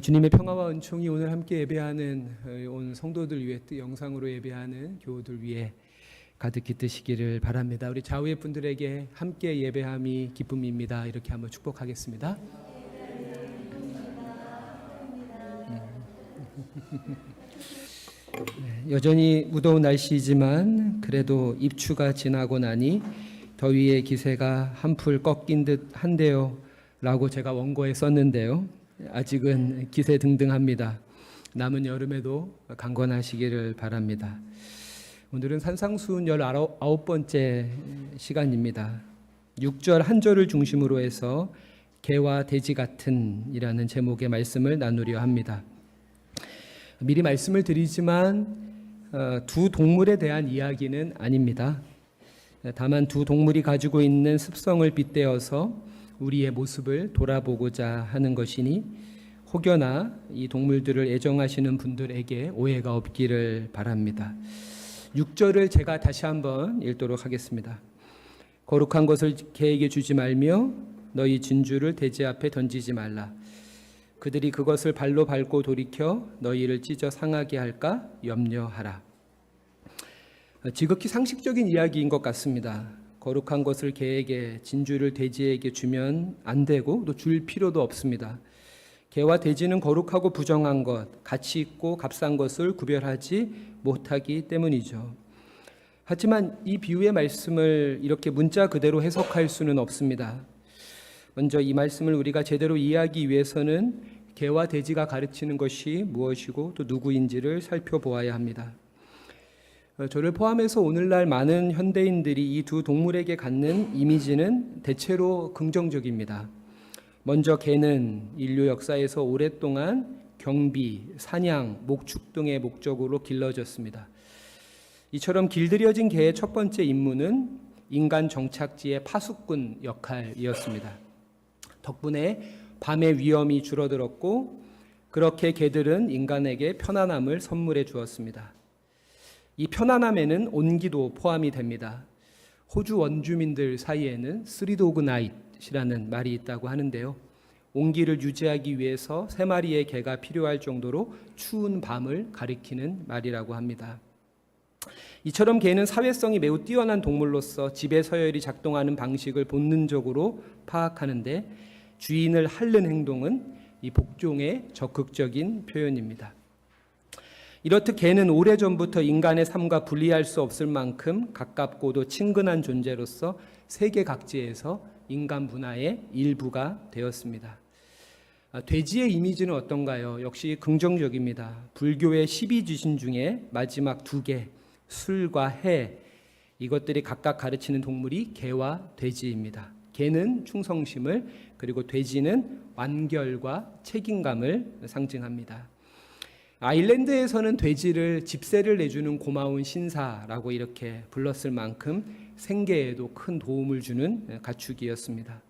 주님의 평화와 은총이 오늘 함께 예배하는 온 성도들 위해 영상으로 예배하는 교우들 위해 가득히 뜨시기를 바랍니다. 우리 좌우의 분들에게 함께 예배함이 기쁨입니다. 이렇게 한번 축복하겠습니다. 여전히 무더운 날씨이지만 그래도 입추가 지나고 나니 더위의 기세가 한풀 꺾인 듯 한데요 라고 제가 원고에 썼는데요, 아직은 기세등등합니다. 남은 여름에도 강건하시기를 바랍니다. 오늘은 산상수훈 19번째 시간입니다. 6절 한 절을 중심으로 해서 개와 돼지 같은 이라는 제목의 말씀을 나누려 합니다. 미리 말씀을 드리지만 두 동물에 대한 이야기는 아닙니다. 다만 두 동물이 가지고 있는 습성을 빗대어서 우리의 모습을 돌아보고자 하는 것이니 혹여나 이 동물들을 애정하시는 분들에게 오해가 없기를 바랍니다. 6절을 제가 다시 한번 읽도록 하겠습니다. 거룩한 것을 개에게 주지 말며 너희 진주를 돼지 앞에 던지지 말라. 그들이 그것을 발로 밟고 돌이켜 너희를 찢어 상하게 할까 염려하라. 지극히 상식적인 이야기인 것 같습니다. 거룩한 것을 개에게, 진주를 돼지에게 주면 안 되고 또 줄 필요도 없습니다. 개와 돼지는 거룩하고 부정한 것, 가치 있고 값싼 것을 구별하지 못하기 때문이죠. 하지만 이 비유의 말씀을 이렇게 문자 그대로 해석할 수는 없습니다. 먼저 이 말씀을 우리가 제대로 이해하기 위해서는 개와 돼지가 가르치는 것이 무엇이고 또 누구인지를 살펴보아야 합니다. 저를 포함해서 오늘날 많은 현대인들이 이 두 동물에게 갖는 이미지는 대체로 긍정적입니다. 먼저 개는 인류 역사에서 오랫동안 경비, 사냥, 목축 등의 목적으로 길러졌습니다. 이처럼 길들여진 개의 첫 번째 임무는 인간 정착지의 파수꾼 역할이었습니다. 덕분에 밤의 위험이 줄어들었고 그렇게 개들은 인간에게 편안함을 선물해 주었습니다. 이 편안함에는 온기도 포함이 됩니다. 호주 원주민들 사이에는 3dog night이라는 말이 있다고 하는데요, 온기를 유지하기 위해서 3마리의 개가 필요할 정도로 추운 밤을 가리키는 말이라고 합니다. 이처럼 개는 사회성이 매우 뛰어난 동물로서 집의 서열이 작동하는 방식을 본능적으로 파악하는데 주인을 핥는 행동은 이 복종의 적극적인 표현입니다. 이렇듯 개는 오래전부터 인간의 삶과 분리할 수 없을 만큼 가깝고도 친근한 존재로서 세계 각지에서 인간 문화의 일부가 되었습니다. 돼지의 이미지는 어떤가요? 역시 긍정적입니다. 불교의 12지신 중에 마지막 2개, 술과 해, 이것들이 각각 가르치는 동물이 개와 돼지입니다. 개는 충성심을, 그리고 돼지는 완결과 책임감을 상징합니다. 아일랜드에서는 돼지를 집세를 내주는 고마운 신사라고 이렇게 불렀을 만큼 생계에도 큰 도움을 주는 가축이었습니다.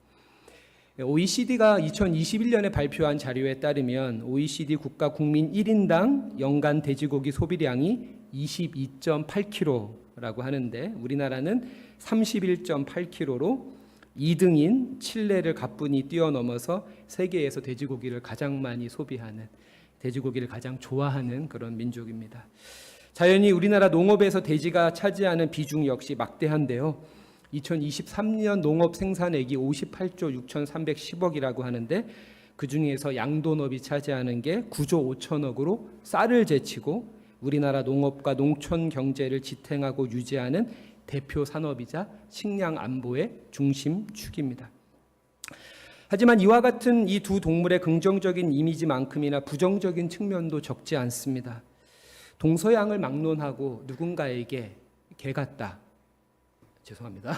OECD가 2021년에 발표한 자료에 따르면 OECD 국가 국민 1인당 연간 돼지고기 소비량이 22.8kg라고 하는데 우리나라는 31.8kg로 2등인 칠레를 가뿐히 뛰어넘어서 세계에서 돼지고기를 가장 많이 소비하는, 돼지고기를 가장 좋아하는 그런 민족입니다. 자연히 우리나라 농업에서 돼지가 차지하는 비중 역시 막대한데요. 2023년 농업 생산액이 58조 6,310억이라고 하는데 그 중에서 양돈업이 차지하는 게 9조 5천억으로 쌀을 제치고 우리나라 농업과 농촌 경제를 지탱하고 유지하는 대표 산업이자 식량 안보의 중심축입니다. 하지만 이와 같은 이 두 동물의 긍정적인 이미지만큼이나 부정적인 측면도 적지 않습니다. 동서양을 막론하고 누군가에게 개 같다, 죄송합니다,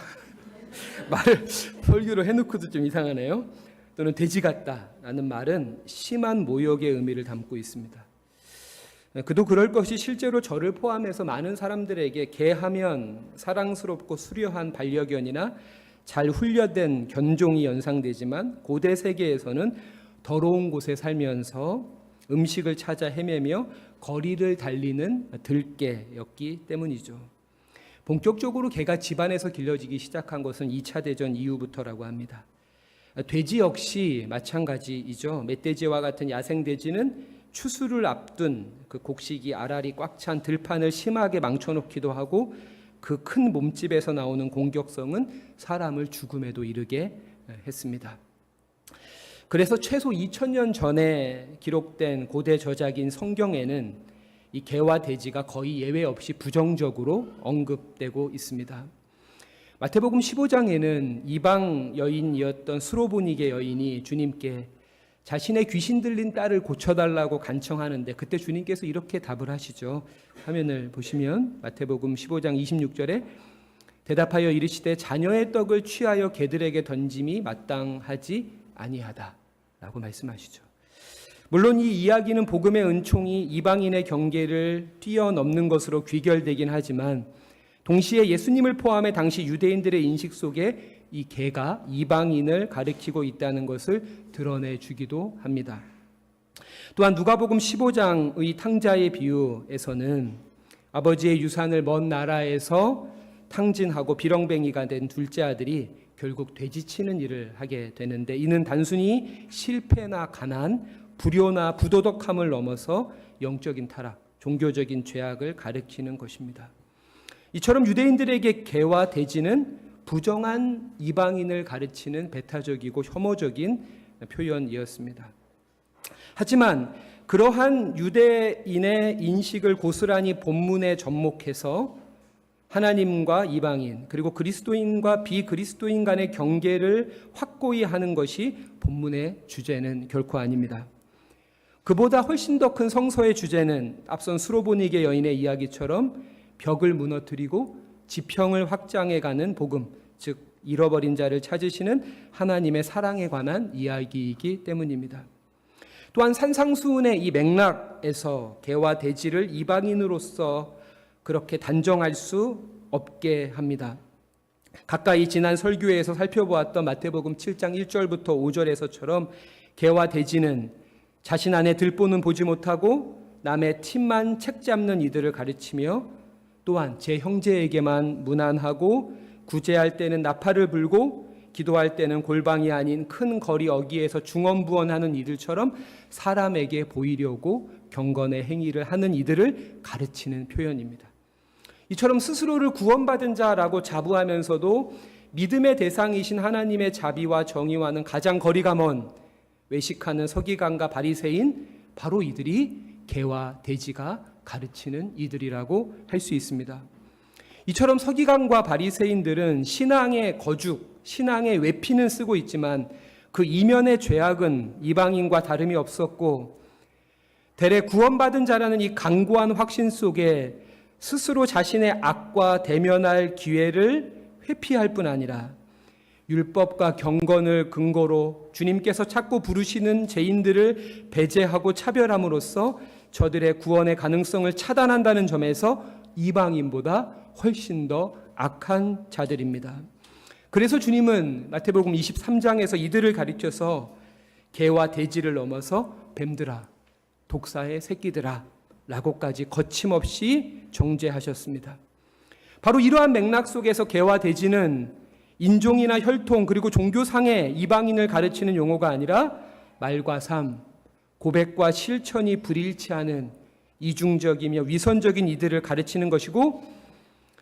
말을 설교로 해놓고도 좀 이상하네요, 또는 돼지 같다라는 말은 심한 모욕의 의미를 담고 있습니다. 그도 그럴 것이 실제로 저를 포함해서 많은 사람들에게 개하면 사랑스럽고 수려한 반려견이나 잘 훈련된 견종이 연상되지만 고대 세계에서는 더러운 곳에 살면서 음식을 찾아 헤매며 거리를 달리는 들개였기 때문이죠. 본격적으로 개가 집안에서 길러지기 시작한 것은 2차 대전 이후부터라고 합니다. 돼지 역시 마찬가지이죠. 멧돼지와 같은 야생돼지는 추수를 앞둔 그 곡식이 알알이 꽉 찬 들판을 심하게 망쳐놓기도 하고 그 큰 몸집에서 나오는 공격성은 사람을 죽음에도 이르게 했습니다. 그래서 최소 2000년 전에 기록된 고대 저작인 성경에는 이 개와 돼지가 거의 예외 없이 부정적으로 언급되고 있습니다. 마태복음 15장에는 이방 여인이었던 수로보니게 여인이 주님께 자신의 귀신 들린 딸을 고쳐달라고 간청하는데 그때 주님께서 이렇게 답을 하시죠. 화면을 보시면 마태복음 15장 26절에 대답하여 이르시되 자녀의 떡을 취하여 개들에게 던짐이 마땅하지 아니하다 라고 말씀하시죠. 물론 이 이야기는 복음의 은총이 이방인의 경계를 뛰어넘는 것으로 귀결되긴 하지만 동시에 예수님을 포함해 당시 유대인들의 인식 속에 이 개가 이방인을 가리키고 있다는 것을 드러내주기도 합니다. 또한 누가복음 15장의 탕자의 비유에서는 아버지의 유산을 먼 나라에서 탕진하고 비렁뱅이가 된 둘째 아들이 결국 돼지치는 일을 하게 되는데 이는 단순히 실패나 가난, 불효나 부도덕함을 넘어서 영적인 타락, 종교적인 죄악을 가리키는 것입니다. 이처럼 유대인들에게 개와 돼지는 부정한 이방인을 가르치는 배타적이고 혐오적인 표현이었습니다. 하지만 그러한 유대인의 인식을 고스란히 본문에 접목해서 하나님과 이방인 그리고 그리스도인과 비그리스도인 간의 경계를 확고히 하는 것이 본문의 주제는 결코 아닙니다. 그보다 훨씬 더 큰 성서의 주제는 앞선 수로보니게 여인의 이야기처럼 벽을 무너뜨리고 지평을 확장해가는 복음, 즉 잃어버린 자를 찾으시는 하나님의 사랑에 관한 이야기이기 때문입니다. 또한 산상수훈의 이 맥락에서 개와 돼지를 이방인으로서 그렇게 단정할 수 없게 합니다. 가까이 지난 설교에서 살펴보았던 마태복음 7장 1절부터 5절에서처럼 개와 돼지는 자신 안에 들보는 보지 못하고 남의 틈만 책 잡는 이들을 가르치며 또한 제 형제에게만 무난하고 구제할 때는 나팔을 불고 기도할 때는 골방이 아닌 큰 거리 어귀에서 중언부언하는 이들처럼 사람에게 보이려고 경건의 행위를 하는 이들을 가르치는 표현입니다. 이처럼 스스로를 구원받은 자라고 자부하면서도 믿음의 대상이신 하나님의 자비와 정의와는 가장 거리가 먼 외식하는 서기관과 바리새인, 바로 이들이 개와 돼지가 가르치는 이들이라고 할 수 있습니다. 이처럼 서기관과 바리새인들은 신앙의 거죽, 신앙의 외피는 쓰고 있지만 그 이면의 죄악은 이방인과 다름이 없었고 대래 구원받은 자라는 이 강고한 확신 속에 스스로 자신의 악과 대면할 기회를 회피할 뿐 아니라 율법과 경건을 근거로 주님께서 찾고 부르시는 죄인들을 배제하고 차별함으로써 저들의 구원의 가능성을 차단한다는 점에서 이방인보다 훨씬 더 악한 자들입니다. 그래서 주님은 마태복음 23장에서 이들을 가리켜서 개와 돼지를 넘어서 뱀들아, 독사의 새끼들아 라고까지 거침없이 정죄하셨습니다. 바로 이러한 맥락 속에서 개와 돼지는 인종이나 혈통 그리고 종교상의 이방인을 가르치는 용어가 아니라 말과 삶, 고백과 실천이 불일치하는 이중적이며 위선적인 이들을 가르치는 것이고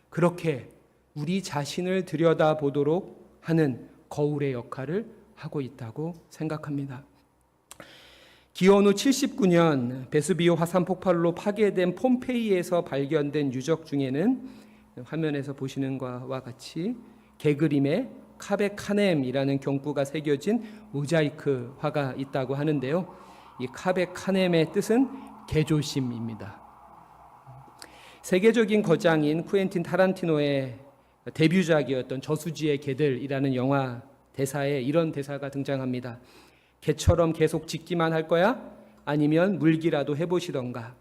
그렇게 우리 자신을 들여다보도록 하는 거울의 역할을 하고 있다고 생각합니다. 기원 후 79년 베수비오 화산 폭발로 파괴된 폼페이에서 발견된 유적 중에는 화면에서 보시는 것과 같이 개그림에 카베 카넴이라는 경구가 새겨진 모자이크 화가 있다고 하는데요. 이 카베 카넴의 뜻은 개조심입니다. 세계적인 거장인 쿠엔틴 타란티노의 데뷔작이었던 저수지의 개들이라는 영화 대사에 이런 대사가 등장합니다. 개처럼 계속 짖기만 할 거야? 아니면 물기라도 해보시던가.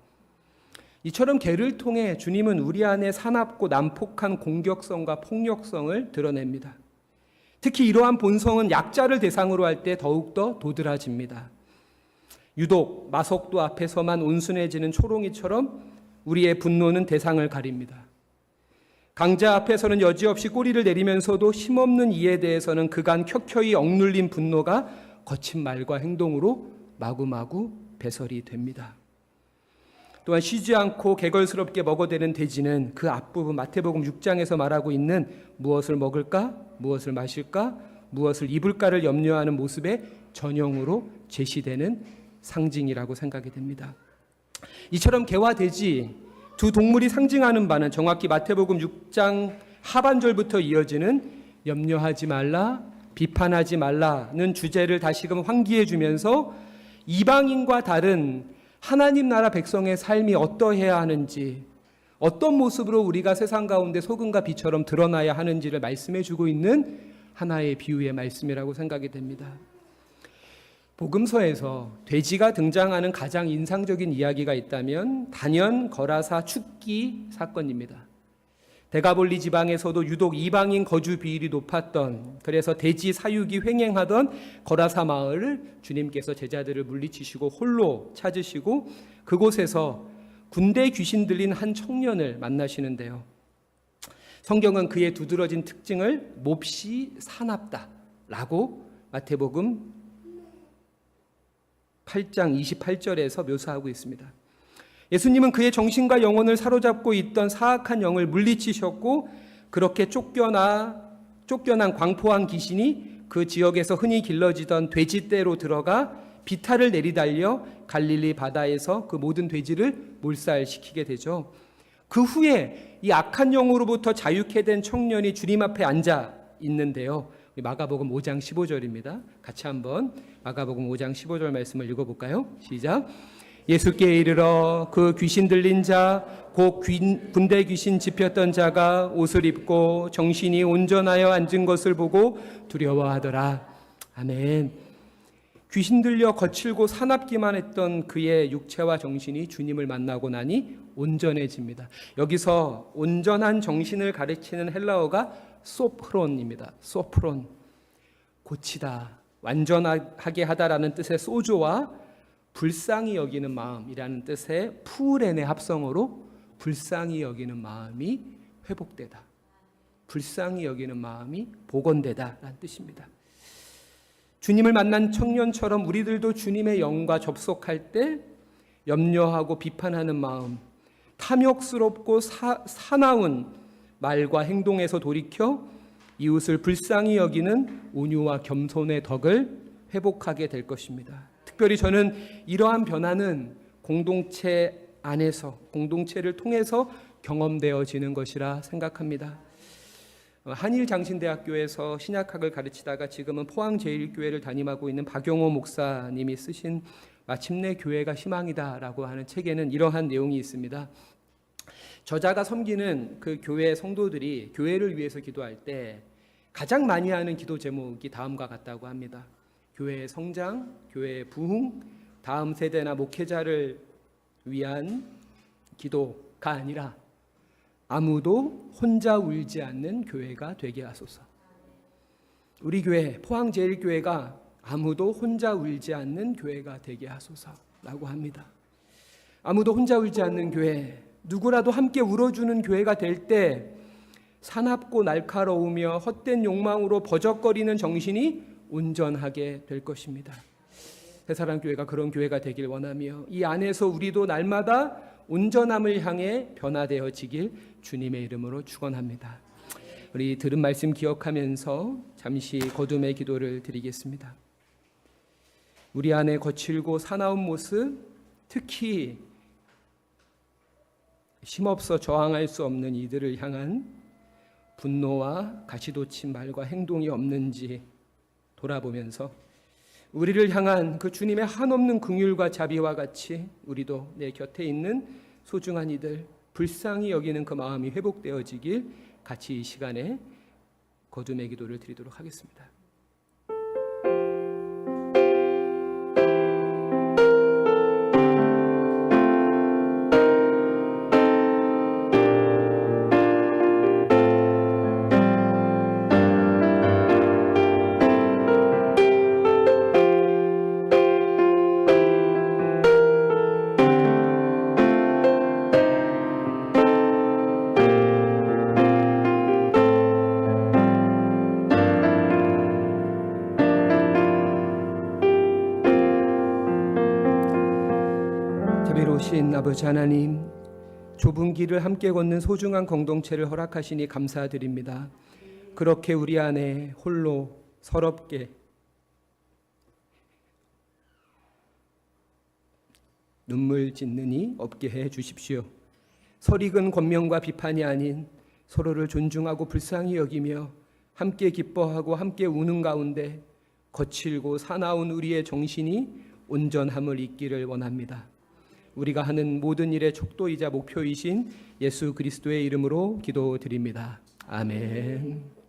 이처럼 개를 통해 주님은 우리 안에 사납고 난폭한 공격성과 폭력성을 드러냅니다. 특히 이러한 본성은 약자를 대상으로 할 때 더욱더 도드라집니다. 유독 마석도 앞에서만 온순해지는 초롱이처럼 우리의 분노는 대상을 가립니다. 강자 앞에서는 여지없이 꼬리를 내리면서도 힘없는 이에 대해서는 그간 켜켜이 억눌린 분노가 거친 말과 행동으로 마구마구 배설이 됩니다. 또한 쉬지 않고 개걸스럽게 먹어대는 돼지는 그 앞부분 마태복음 6장에서 말하고 있는 무엇을 먹을까, 무엇을 마실까, 무엇을 입을까를 염려하는 모습의 전형으로 제시되는 상징이라고 생각이 됩니다. 이처럼 개와 돼지 두 동물이 상징하는 바는 정확히 마태복음 6장 하반절부터 이어지는 염려하지 말라, 비판하지 말라는 주제를 다시금 환기해 주면서 이방인과 다른 하나님 나라 백성의 삶이 어떠해야 하는지, 어떤 모습으로 우리가 세상 가운데 소금과 빛처럼 드러나야 하는지를 말씀해 주고 있는 하나의 비유의 말씀이라고 생각이 됩니다. 복음서에서 돼지가 등장하는 가장 인상적인 이야기가 있다면 단연 거라사 축기 사건입니다. 데가볼리 지방에서도 유독 이방인 거주 비율이 높았던, 그래서 돼지 사육이 횡행하던 거라사 마을을 주님께서 제자들을 물리치시고 홀로 찾으시고 그곳에서 군대 귀신 들린 한 청년을 만나시는데요. 성경은 그의 두드러진 특징을 몹시 사납다라고 마태복음 8장 28절에서 묘사하고 있습니다. 예수님은 그의 정신과 영혼을 사로잡고 있던 사악한 영을 물리치셨고, 그렇게 쫓겨난 광포한 귀신이 그 지역에서 흔히 길러지던 돼지떼로 들어가 비탈을 내리달려 갈릴리 바다에서 그 모든 돼지를 몰살시키게 되죠. 그 후에 이 악한 영으로부터 자유케 된 청년이 주님 앞에 앉아 있는데요. 마가복음 5장 15절입니다. 같이 한번 마가복음 5장 15절 말씀을 읽어볼까요? 시작. 예수께 이르러 그 귀신 들린 자, 곧 군대 귀신 짚혔던 자가 옷을 입고 정신이 온전하여 앉은 것을 보고 두려워하더라. 아멘. 귀신 들려 거칠고 사납기만 했던 그의 육체와 정신이 주님을 만나고 나니 온전해집니다. 여기서 온전한 정신을 가리키는 헬라어가 소프론입니다. 소프론, 고치다, 완전하게 하다라는 뜻의 소조와 불쌍히 여기는 마음이라는 뜻의 푸렌의 합성어로 불쌍히 여기는 마음이 회복되다, 불쌍히 여기는 마음이 복원되다라는 뜻입니다. 주님을 만난 청년처럼 우리들도 주님의 영과 접속할 때 염려하고 비판하는 마음, 탐욕스럽고 사나운 말과 행동에서 돌이켜 이웃을 불쌍히 여기는 온유와 겸손의 덕을 회복하게 될 것입니다. 특별히 저는 이러한 변화는 공동체 안에서, 공동체를 통해서 경험되어지는 것이라 생각합니다. 한일장신대학교에서 신약학을 가르치다가 지금은 포항제일교회를 담임하고 있는 박용호 목사님이 쓰신 마침내 교회가 희망이다라고 하는 책에는 이러한 내용이 있습니다. 저자가 섬기는 그 교회 성도들이 교회를 위해서 기도할 때 가장 많이 하는 기도 제목이 다음과 같다고 합니다. 교회의 성장, 교회의 부흥, 다음 세대나 목회자를 위한 기도가 아니라 아무도 혼자 울지 않는 교회가 되게 하소서. 우리 교회, 포항제일교회가 아무도 혼자 울지 않는 교회가 되게 하소서라고 합니다. 아무도 혼자 울지 않는 교회, 누구라도 함께 울어주는 교회가 될 때 사납고 날카로우며 헛된 욕망으로 버적거리는 정신이 온전하게 될 것입니다. 새사랑교회가 그런 교회가 되길 원하며 이 안에서 우리도 날마다 온전함을 향해 변화되어지길 주님의 이름으로 축원합니다. 우리 들은 말씀 기억하면서 잠시 거듭의 기도를 드리겠습니다. 우리 안에 거칠고 사나운 모습, 특히 힘없어 저항할 수 없는 이들을 향한 분노와 가시돋친 말과 행동이 없는지 돌아보면서 우리를 향한 그 주님의 한없는 긍휼과 자비와 같이 우리도 내 곁에 있는 소중한 이들 불쌍히 여기는 그 마음이 회복되어지길 같이 이 시간에 거듭의 기도를 드리도록 하겠습니다. 자비로우신 아버지 하나님, 좁은 길을 함께 걷는 소중한 공동체를 허락하시니 감사드립니다. 그렇게 우리 안에 홀로 서럽게 눈물 짓는 이 없게 해 주십시오. 설익은 권명과 비판이 아닌 서로를 존중하고 불쌍히 여기며 함께 기뻐하고 함께 우는 가운데 거칠고 사나운 우리의 정신이 온전함을 잇기를 원합니다. 우리가 하는 모든 일의 촉도이자 목표이신 예수 그리스도의 이름으로 기도드립니다. 아멘.